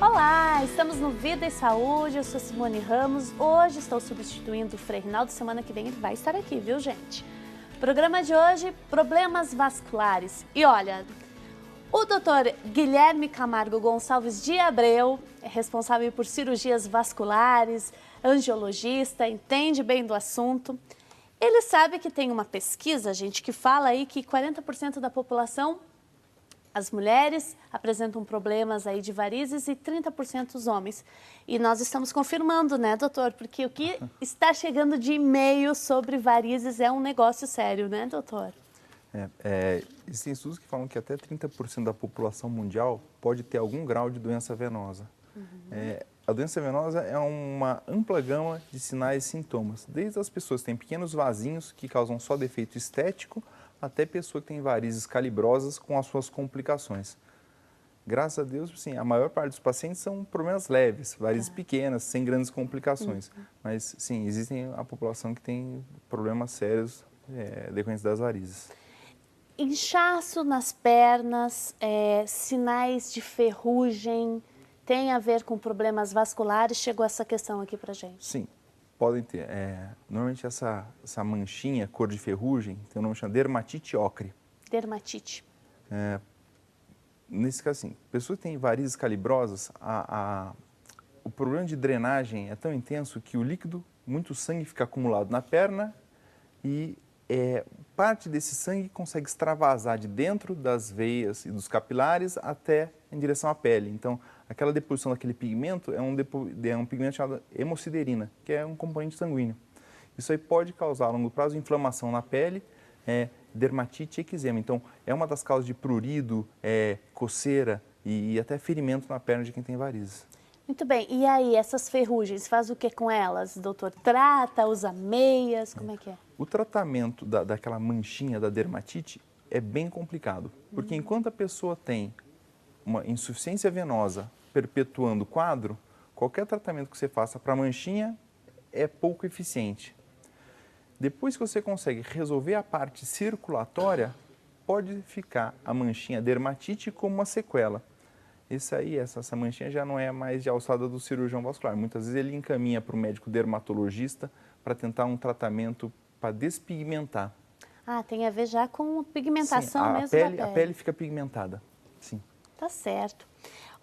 Olá, estamos no Vida e Saúde, eu sou Simone Ramos. Hoje estou substituindo o Frei Rinaldo, semana que vem ele vai estar aqui, viu gente? Programa de hoje, problemas vasculares. E olha, o doutor Guilherme Camargo Gonçalves de Abreu é responsável por cirurgias vasculares, angiologista, entende bem do assunto. Ele sabe que tem uma pesquisa, gente, que fala aí que 40% da população, as mulheres, apresentam problemas aí de varizes e 30% os homens. E nós estamos confirmando, né, doutor? Porque o que está chegando de e-mail sobre varizes é um negócio sério, né, doutor? Existem estudos que falam que até 30% da população mundial pode ter algum grau de doença venosa. A doença venosa é uma ampla gama de sinais e sintomas, desde as pessoas que têm pequenos vasinhos que causam só defeito estético, até pessoa que tem varizes calibrosas com as suas complicações. Graças a Deus, sim, a maior parte dos pacientes são problemas leves, varizes pequenas, sem grandes complicações. Mas, sim, existem a população que tem problemas sérios decorrentes das varizes. Inchaço nas pernas, sinais de ferrugem, tem a ver com problemas vasculares? Chegou essa questão aqui pra gente. Sim, podem ter. Normalmente essa manchinha, cor de ferrugem, tem um nome chamado dermatite ocre. Dermatite. Nesse caso, assim, pessoas que têm varizes calibrosas, o problema de drenagem é tão intenso que o líquido, muito sangue fica acumulado na perna e parte desse sangue consegue extravasar de dentro das veias e dos capilares até em direção à pele. Então, aquela deposição daquele pigmento é um pigmento chamado hemosiderina, que é um componente sanguíneo. Isso aí pode causar, a longo prazo, inflamação na pele, dermatite e eczema. Então, é uma das causas de prurido, coceira e até ferimento na perna de quem tem varizes. Muito bem, e aí, essas ferrugens, faz o que com elas, doutor? Trata, usa meias, como é que é? O tratamento daquela manchinha da dermatite é bem complicado, porque enquanto a pessoa tem uma insuficiência venosa perpetuando o quadro, qualquer tratamento que você faça para a manchinha é pouco eficiente. Depois que você consegue resolver a parte circulatória, pode ficar a manchinha dermatite como uma sequela. Essa manchinha já não é mais de alçada do cirurgião vascular. Muitas vezes ele encaminha para o médico dermatologista para tentar um tratamento para despigmentar. Ah, tem a ver já com pigmentação Sim, mesmo da pele. A pele fica pigmentada, sim. Tá certo.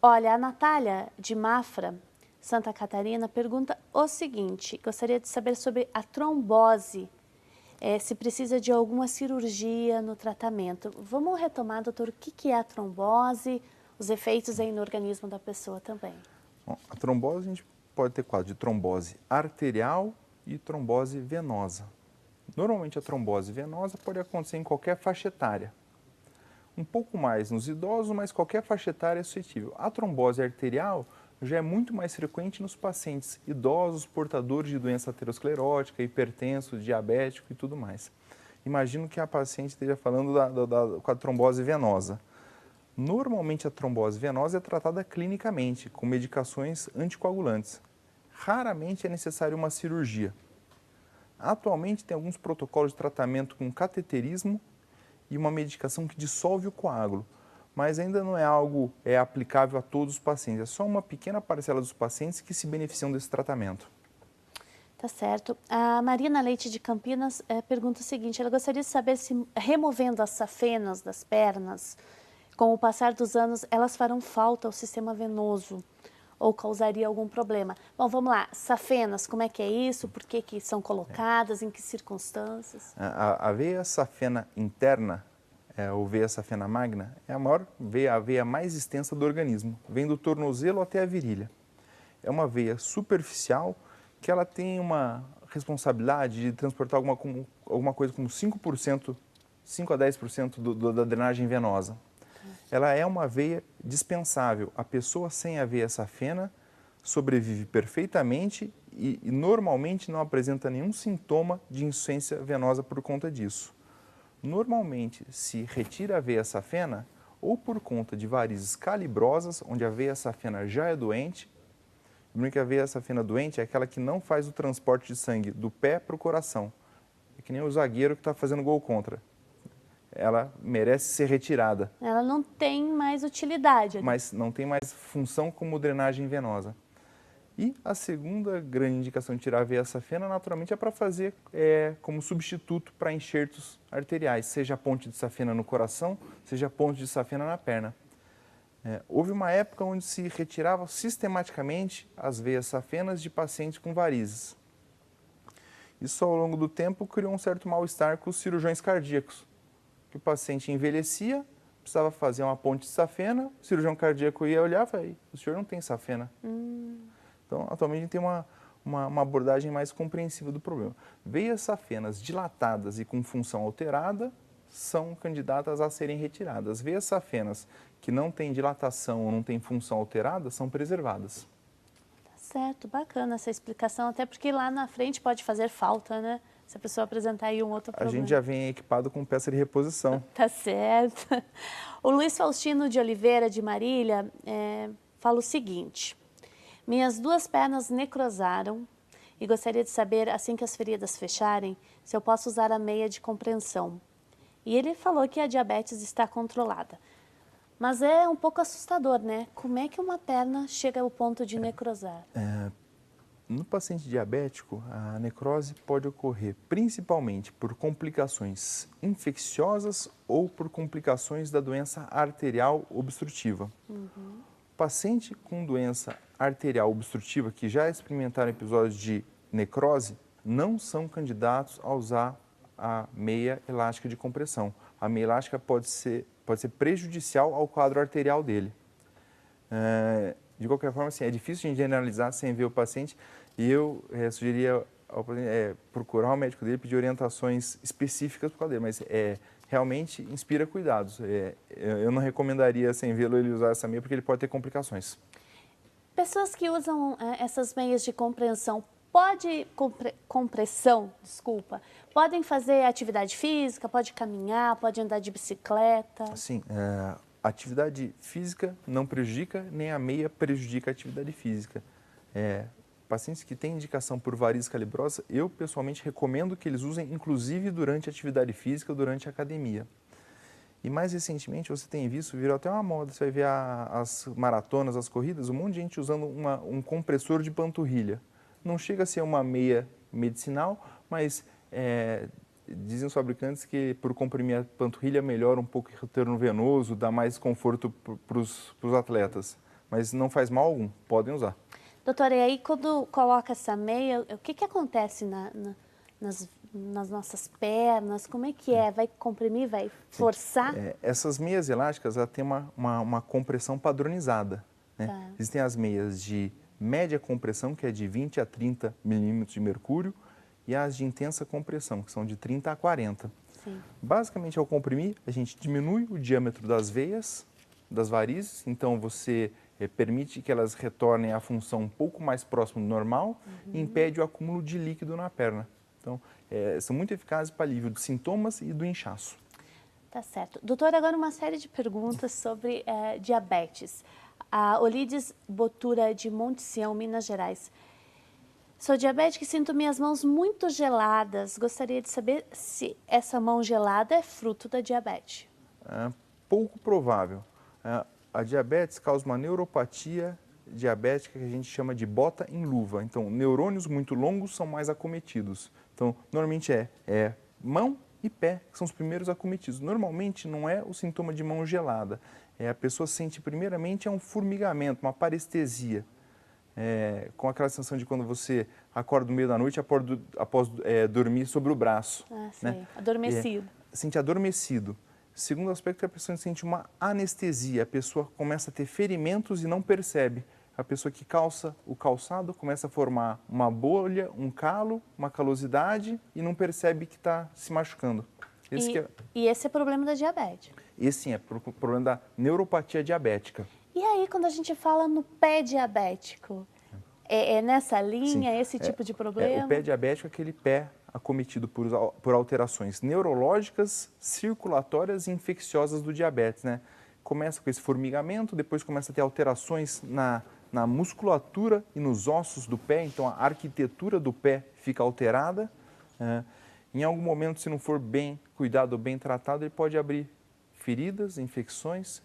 Olha, a Natália de Mafra, Santa Catarina, pergunta o seguinte: gostaria de saber sobre a trombose, se precisa de alguma cirurgia no tratamento. Vamos retomar, doutor, o que é a trombose, os efeitos aí no organismo da pessoa também. Bom, a trombose, a gente pode ter quadro de trombose arterial e trombose venosa. Normalmente a trombose venosa pode acontecer em qualquer faixa etária. Um pouco mais nos idosos, mas qualquer faixa etária é suscetível. A trombose arterial já é muito mais frequente nos pacientes idosos, portadores de doença aterosclerótica, hipertenso, diabético e tudo mais. Imagino que a paciente esteja falando com a trombose venosa. Normalmente a trombose venosa é tratada clinicamente, com medicações anticoagulantes. Raramente é necessária uma cirurgia. Atualmente tem alguns protocolos de tratamento com cateterismo e uma medicação que dissolve o coágulo, mas ainda não é algo aplicável a todos os pacientes. É só uma pequena parcela dos pacientes que se beneficiam desse tratamento. Tá certo. A Marina Leite de Campinas pergunta o seguinte: ela gostaria de saber se removendo as safenas das pernas, com o passar dos anos, elas farão falta ao sistema venoso ou causaria algum problema. Bom, vamos lá. Safenas, como é que é isso? Por que são colocadas? Em que circunstâncias? A veia safena interna, ou veia safena magna, é a veia mais extensa do organismo. Vem do tornozelo até a virilha. É uma veia superficial que ela tem uma responsabilidade de transportar alguma coisa como 5% a 10% da drenagem venosa. Ela é uma veia dispensável. A pessoa sem a veia safena sobrevive perfeitamente e normalmente não apresenta nenhum sintoma de insuficiência venosa por conta disso. Normalmente se retira a veia safena ou por conta de varizes calibrosas, onde a veia safena já é doente. Lembrando que a veia safena doente é aquela que não faz o transporte de sangue do pé para o coração. É que nem o zagueiro que está fazendo gol contra. ela merece ser retirada. Ela não tem mais utilidade. Mas não tem mais função como drenagem venosa. E a segunda grande indicação de tirar a veia safena, naturalmente, é para fazer como substituto para enxertos arteriais, seja a ponte de safena no coração, seja a ponte de safena na perna. Houve uma época onde se retirava sistematicamente as veias safenas de pacientes com varizes. Isso, ao longo do tempo, criou um certo mal-estar com os cirurgiões cardíacos, que o paciente envelhecia, precisava fazer uma ponte de safena, o cirurgião cardíaco ia olhar e falava, o senhor não tem safena. Então, atualmente, a gente tem uma abordagem mais compreensiva do problema. Veias safenas dilatadas e com função alterada são candidatas a serem retiradas. Veias safenas que não têm dilatação ou não têm função alterada são preservadas. Tá certo, bacana essa explicação, até porque lá na frente pode fazer falta, né? Se a pessoa apresentar aí um outro problema. A gente já vem equipado com peça de reposição. Tá certo. O Luiz Faustino de Oliveira, de Marília, fala o seguinte: minhas duas pernas necrosaram e gostaria de saber, assim que as feridas fecharem, se eu posso usar a meia de compreensão. E ele falou que a diabetes está controlada. Mas é um pouco assustador, né? Como é que uma perna chega ao ponto de necrosar? No paciente diabético, a necrose pode ocorrer principalmente por complicações infecciosas ou por complicações da doença arterial obstrutiva. O paciente com doença arterial obstrutiva que já experimentaram episódios de necrose não são candidatos a usar a meia elástica de compressão. A meia elástica pode ser prejudicial ao quadro arterial dele. De qualquer forma, assim, é difícil de generalizar sem ver o paciente e eu sugeriria ao paciente procurar o médico dele, pedir orientações específicas por causa dele, mas realmente inspira cuidados. Eu não recomendaria sem vê-lo ele usar essa meia porque ele pode ter complicações. Pessoas que usam essas meias de compreensão, podem fazer atividade física, pode caminhar, pode andar de bicicleta? Sim, a atividade física não prejudica, nem a meia prejudica a atividade física. Pacientes que têm indicação por varizes calibrosas, eu pessoalmente recomendo que eles usem, inclusive durante a atividade física, durante a academia. E mais recentemente, você tem visto, virou até uma moda, você vai ver as maratonas, as corridas, um monte de gente usando um compressor de panturrilha. Não chega a ser uma meia medicinal, mas dizem os fabricantes que por comprimir a panturrilha melhora um pouco o retorno venoso, dá mais conforto para os atletas. Mas não faz mal algum, podem usar. Doutora, e aí quando coloca essa meia, o que acontece nas nossas pernas? Como é que é? Vai comprimir, vai forçar? Essas meias elásticas ela tem uma compressão padronizada. Né? Tá. Existem as meias de média compressão, que é de 20 a 30 milímetros de mercúrio, e as de intensa compressão, que são de 30 a 40. Sim. Basicamente, ao comprimir, a gente diminui o diâmetro das veias, das varizes, então você permite que elas retornem à função um pouco mais próxima do normal e impede o acúmulo de líquido na perna. Então, são muito eficazes para alívio de sintomas e do inchaço. Tá certo. Doutora, agora uma série de perguntas sobre diabetes. A Olides Botura, de Monte Sião, Minas Gerais. Sou diabética e sinto minhas mãos muito geladas. Gostaria de saber se essa mão gelada é fruto da diabetes. Pouco provável. A diabetes causa uma neuropatia diabética que a gente chama de bota em luva. Então, neurônios muito longos são mais acometidos. Então, normalmente mão e pé que são os primeiros acometidos. Normalmente não é o sintoma de mão gelada. A pessoa sente primeiramente um formigamento, uma parestesia. Com aquela sensação de quando você acorda no meio da noite após dormir sobre o braço. Sei. Né? Adormecido. Sente adormecido. Segundo aspecto, a pessoa sente uma anestesia. A pessoa começa a ter ferimentos e não percebe. A pessoa que calça o calçado começa a formar uma bolha, um calo, uma calosidade e não percebe que está se machucando. E esse é o problema da diabetes? Esse sim, é o problema da neuropatia diabética. E aí, quando a gente fala no pé diabético, é nessa linha, esse tipo de problema? O pé diabético é aquele pé acometido por alterações neurológicas, circulatórias e infecciosas do diabetes, né? Começa com esse formigamento, depois começa a ter alterações na musculatura e nos ossos do pé, então a arquitetura do pé fica alterada. Em algum momento, se não for bem cuidado ou bem tratado, ele pode abrir feridas, infecções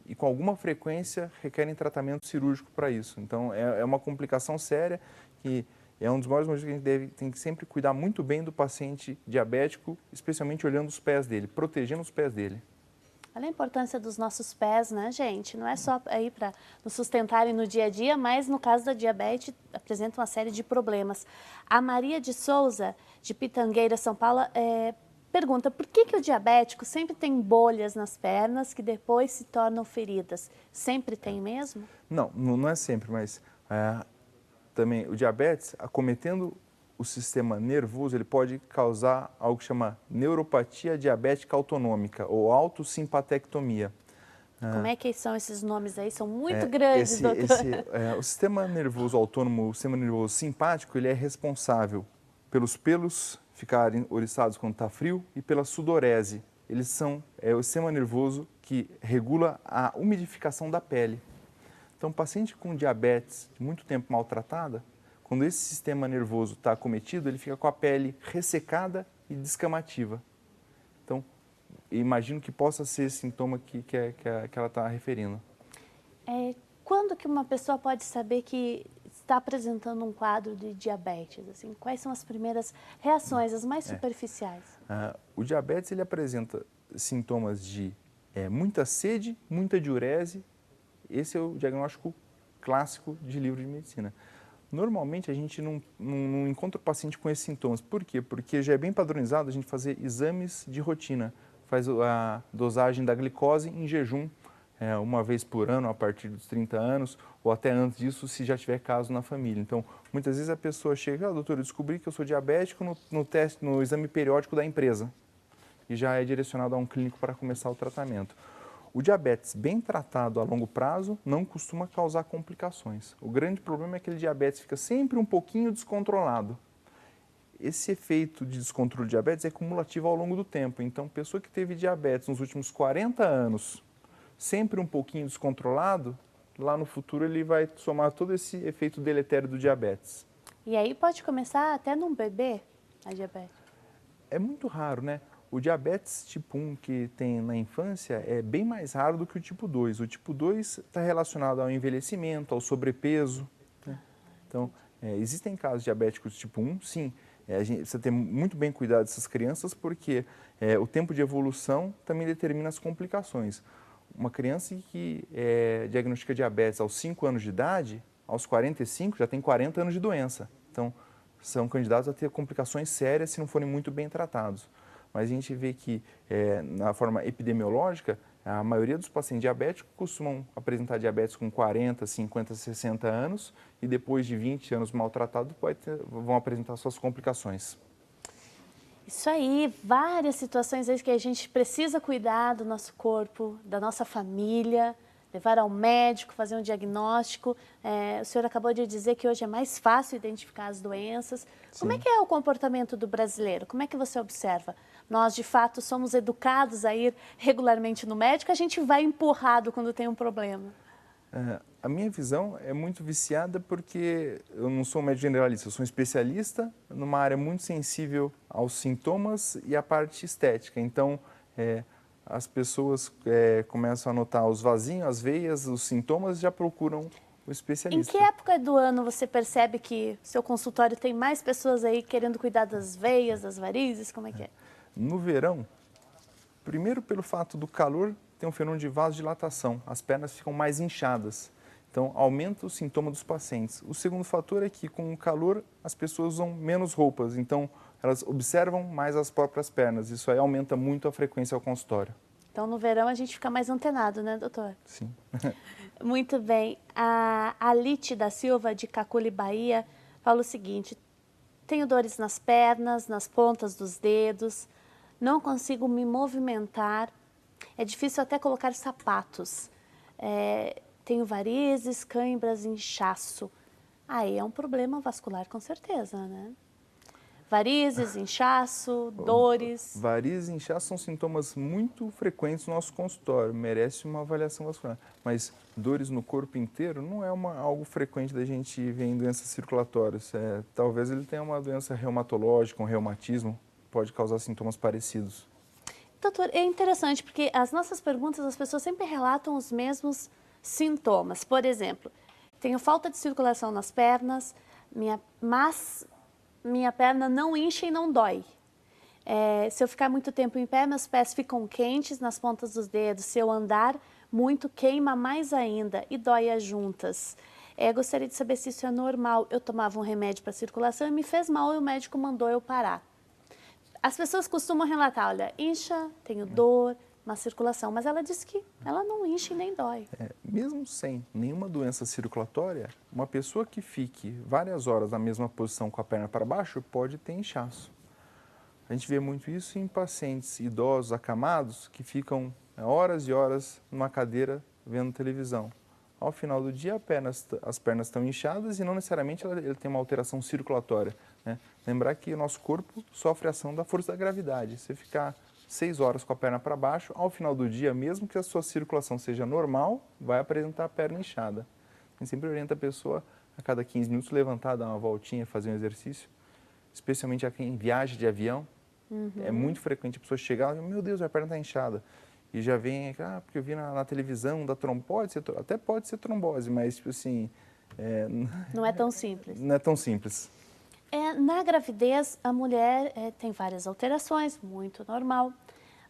e com alguma frequência requerem tratamento cirúrgico para isso. Então, é uma complicação séria que é um dos maiores motivos que a gente tem que sempre cuidar muito bem do paciente diabético, especialmente olhando os pés dele, protegendo os pés dele. Olha a importância dos nossos pés, né, gente? Não é só aí para nos sustentarem no dia a dia, mas no caso da diabetes apresenta uma série de problemas. A Maria de Souza, de Pitangueira, São Paulo, pergunta por que o diabético sempre tem bolhas nas pernas que depois se tornam feridas? Sempre tem mesmo? Não é sempre, mas também o diabetes, acometendo o sistema nervoso, ele pode causar algo que chama neuropatia diabética autonômica ou autossimpatectomia. Como é que são esses nomes aí? São muito grandes, doutor. O sistema nervoso autônomo, o sistema nervoso simpático, ele é responsável pelos pelos ficarem oriçados quando está frio e pela sudorese. Eles são o sistema nervoso que regula a umidificação da pele. Então, paciente com diabetes de muito tempo maltratada, quando esse sistema nervoso está acometido, ele fica com a pele ressecada e descamativa. Então, imagino que possa ser esse sintoma que ela está referindo. Quando que uma pessoa pode saber que está apresentando um quadro de diabetes? Assim, quais são as primeiras reações, as mais superficiais? O diabetes ele apresenta sintomas de muita sede, muita diurese. Esse é o diagnóstico clássico de livro de medicina. Normalmente a gente não encontra o paciente com esses sintomas. Por quê? Porque já é bem padronizado a gente fazer exames de rotina. Faz a dosagem da glicose em jejum uma vez por ano, a partir dos 30 anos, ou até antes disso, se já tiver caso na família. Então, muitas vezes a pessoa chega, doutor, eu descobri que eu sou diabético no exame periódico da empresa. E já é direcionado a um clínico para começar o tratamento. O diabetes bem tratado a longo prazo não costuma causar complicações. O grande problema é que aquele diabetes fica sempre um pouquinho descontrolado. Esse efeito de descontrole de diabetes é cumulativo ao longo do tempo. Então, pessoa que teve diabetes nos últimos 40 anos, sempre um pouquinho descontrolado, lá no futuro ele vai somar todo esse efeito deletério do diabetes. E aí pode começar até num bebê a diabetes? É muito raro, né? O diabetes tipo 1 que tem na infância é bem mais raro do que o tipo 2. O tipo 2 está relacionado ao envelhecimento, ao sobrepeso. Né? Então, existem casos diabéticos tipo 1, sim. A gente precisa ter muito bem cuidado dessas crianças porque o tempo de evolução também determina as complicações. Uma criança que diagnostica diabetes aos 5 anos de idade, aos 45 já tem 40 anos de doença. Então, são candidatos a ter complicações sérias se não forem muito bem tratados. Mas a gente vê que, na forma epidemiológica, a maioria dos pacientes diabéticos costumam apresentar diabetes com 40, 50, 60 anos e depois de 20 anos maltratados vão apresentar suas complicações. Isso aí, várias situações aí que a gente precisa cuidar do nosso corpo, da nossa família, levar ao médico, fazer um diagnóstico. O senhor acabou de dizer que hoje é mais fácil identificar as doenças. Sim. Como é que é o comportamento do brasileiro? Como é que você observa? Nós, de fato, somos educados a ir regularmente no médico, a gente vai empurrado quando tem um problema? A minha visão é muito viciada porque eu não sou um médico generalista, eu sou um especialista numa área muito sensível aos sintomas e à parte estética. Então, as pessoas começam a notar os vasinhos, as veias, os sintomas e já procuram o especialista. Em que época do ano você percebe que seu consultório tem mais pessoas aí querendo cuidar das veias, das varizes? Como é que é? No verão, primeiro pelo fato do calor, tem um fenômeno de vasodilatação, as pernas ficam mais inchadas. Então, aumenta o sintoma dos pacientes. O segundo fator é que, com o calor, as pessoas usam menos roupas. Então, elas observam mais as próprias pernas. Isso aí aumenta muito a frequência ao consultório. Então, no verão, a gente fica mais antenado, né, doutor? Sim. Muito bem. A Alite da Silva, de Caculi, Bahia, fala o seguinte: tenho dores nas pernas, nas pontas dos dedos, não consigo me movimentar, é difícil até colocar sapatos. Tenho varizes, cãibras, inchaço. Aí é um problema vascular, com certeza, né? Varizes, inchaço, dores. Varizes e inchaço são sintomas muito frequentes no nosso consultório, merece uma avaliação vascular. Mas dores no corpo inteiro não é algo frequente da gente ver em doenças circulatórias. Talvez ele tenha uma doença reumatológica, um reumatismo, pode causar sintomas parecidos. Doutor, é interessante porque as nossas perguntas, as pessoas sempre relatam os mesmos sintomas. Por exemplo, tenho falta de circulação nas pernas, mas minha perna não incha e não dói. Se eu ficar muito tempo em pé, meus pés ficam quentes nas pontas dos dedos. Se eu andar muito, queima mais ainda e dói as juntas. Gostaria de saber se isso é normal. Eu tomava um remédio para circulação e me fez mal e o médico mandou eu parar. As pessoas costumam relatar, olha, incha, tenho dor, má circulação, mas ela disse que ela não incha e nem dói. Mesmo sem nenhuma doença circulatória, uma pessoa que fique várias horas na mesma posição com a perna para baixo pode ter inchaço. A gente vê muito isso em pacientes idosos, acamados, que ficam horas e horas numa cadeira vendo televisão. Ao final do dia, as pernas estão inchadas e não necessariamente ele tem uma alteração circulatória, né? Lembrar que o nosso corpo sofre a ação da força da gravidade. Se ficar 6 horas com a perna para baixo, ao final do dia, mesmo que a sua circulação seja normal, vai apresentar a perna inchada. A gente sempre orienta a pessoa a cada 15 minutos levantar, dar uma voltinha, fazer um exercício, especialmente a quem viaja de avião. É muito frequente a pessoa chegar e meu Deus, a perna está inchada. E já vem, porque eu vi na televisão da trombose, até pode ser trombose, mas tipo assim... Não é tão simples. Não é tão simples. Na gravidez, a mulher tem várias alterações, muito normal,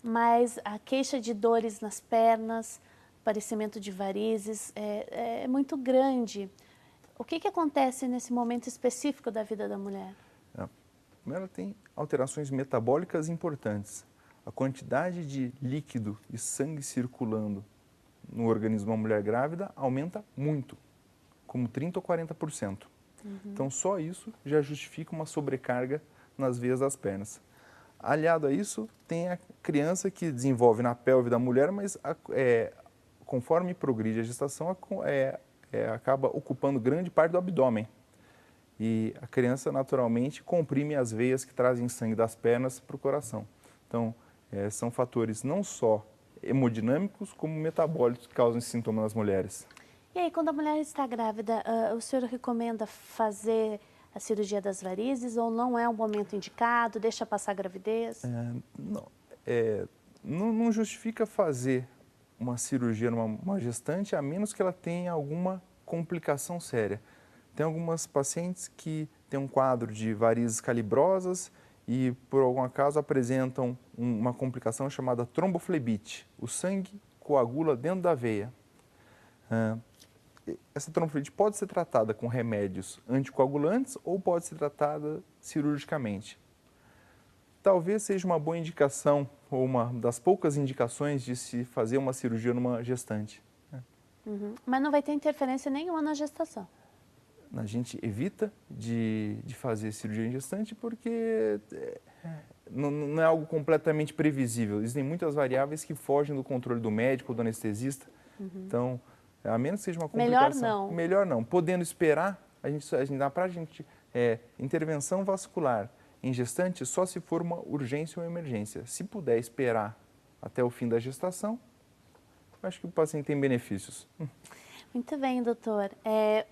mas a queixa de dores nas pernas, aparecimento de varizes é muito grande. O que acontece nesse momento específico da vida da mulher? Primeiro, ela tem alterações metabólicas importantes. A quantidade de líquido e sangue circulando no organismo de uma mulher grávida aumenta muito, como 30% ou 40%. Então, só isso já justifica uma sobrecarga nas veias das pernas. Aliado a isso, tem a criança que desenvolve na pelve da mulher, mas conforme progride a gestação, acaba ocupando grande parte do abdômen. E a criança, naturalmente, comprime as veias que trazem sangue das pernas para o coração. Então, são fatores não só hemodinâmicos, como metabólicos que causam esse sintoma nas mulheres. E aí, quando a mulher está grávida, o senhor recomenda fazer a cirurgia das varizes ou não é um momento indicado, deixa passar a gravidez? Não justifica fazer uma cirurgia numa gestante, a menos que ela tenha alguma complicação séria. Tem algumas pacientes que têm um quadro de varizes calibrosas e, por algum acaso, apresentam uma complicação chamada tromboflebite. O sangue coagula dentro da veia. Essa tromboflebite pode ser tratada com remédios anticoagulantes ou pode ser tratada cirurgicamente. Talvez seja uma boa indicação ou uma das poucas indicações de se fazer uma cirurgia numa gestante. Mas não vai ter interferência nenhuma na gestação? A gente evita de fazer cirurgia em gestante porque não é algo completamente previsível. Existem muitas variáveis que fogem do controle do médico ou do anestesista. Então, a menos que seja uma complicação... Melhor não. Melhor não. Podendo esperar, intervenção vascular em gestante só se for uma urgência ou emergência. Se puder esperar até o fim da gestação, acho que o paciente tem benefícios. Muito bem, doutor.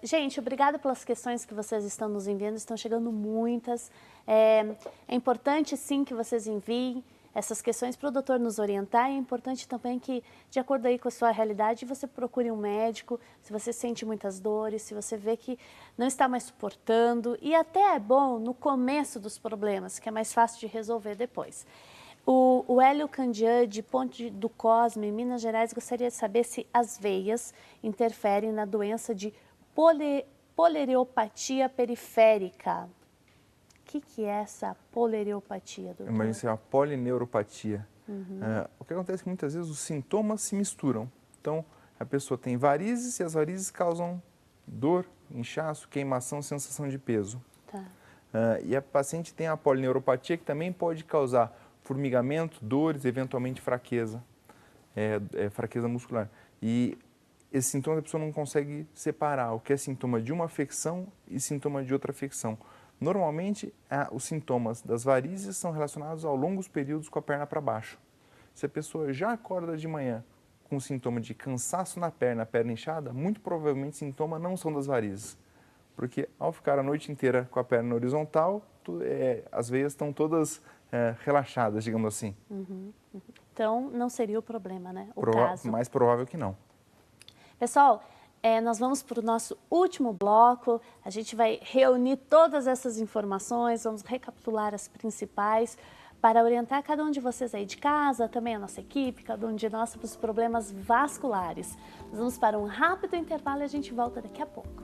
Gente, obrigada pelas questões que vocês estão nos enviando, estão chegando muitas. É importante, sim, que vocês enviem essas questões para o doutor nos orientar. É importante também que, de acordo aí com a sua realidade, você procure um médico, se você sente muitas dores, se você vê que não está mais suportando. E até é bom no começo dos problemas, que é mais fácil de resolver depois. O Hélio Candian, de Ponte do Cosme, em Minas Gerais, gostaria de saber se as veias interferem na doença de poleriopatia periférica. O que é essa poleriopatia, doutor? Mas isso é uma polineuropatia. O que acontece é que muitas vezes os sintomas se misturam. Então, a pessoa tem varizes e as varizes causam dor, inchaço, queimação, sensação de peso. Tá. E a paciente tem a polineuropatia que também pode causar formigamento, dores, eventualmente fraqueza, fraqueza muscular. E esse sintoma a pessoa não consegue separar o que é sintoma de uma afecção e sintoma de outra afecção. Normalmente, os sintomas das varizes são relacionados a longos períodos com a perna para baixo. Se a pessoa já acorda de manhã com sintoma de cansaço na perna inchada, muito provavelmente sintoma não são das varizes. Porque ao ficar a noite inteira com a perna horizontal, as veias estão todas relaxadas, digamos assim. Então, não seria o problema, né? O caso. Mais provável que não. Pessoal, nós vamos para o nosso último bloco. A gente vai reunir todas essas informações, vamos recapitular as principais para orientar cada um de vocês aí de casa, também a nossa equipe, cada um de nós, para os problemas vasculares. Nós vamos para um rápido intervalo e a gente volta daqui a pouco.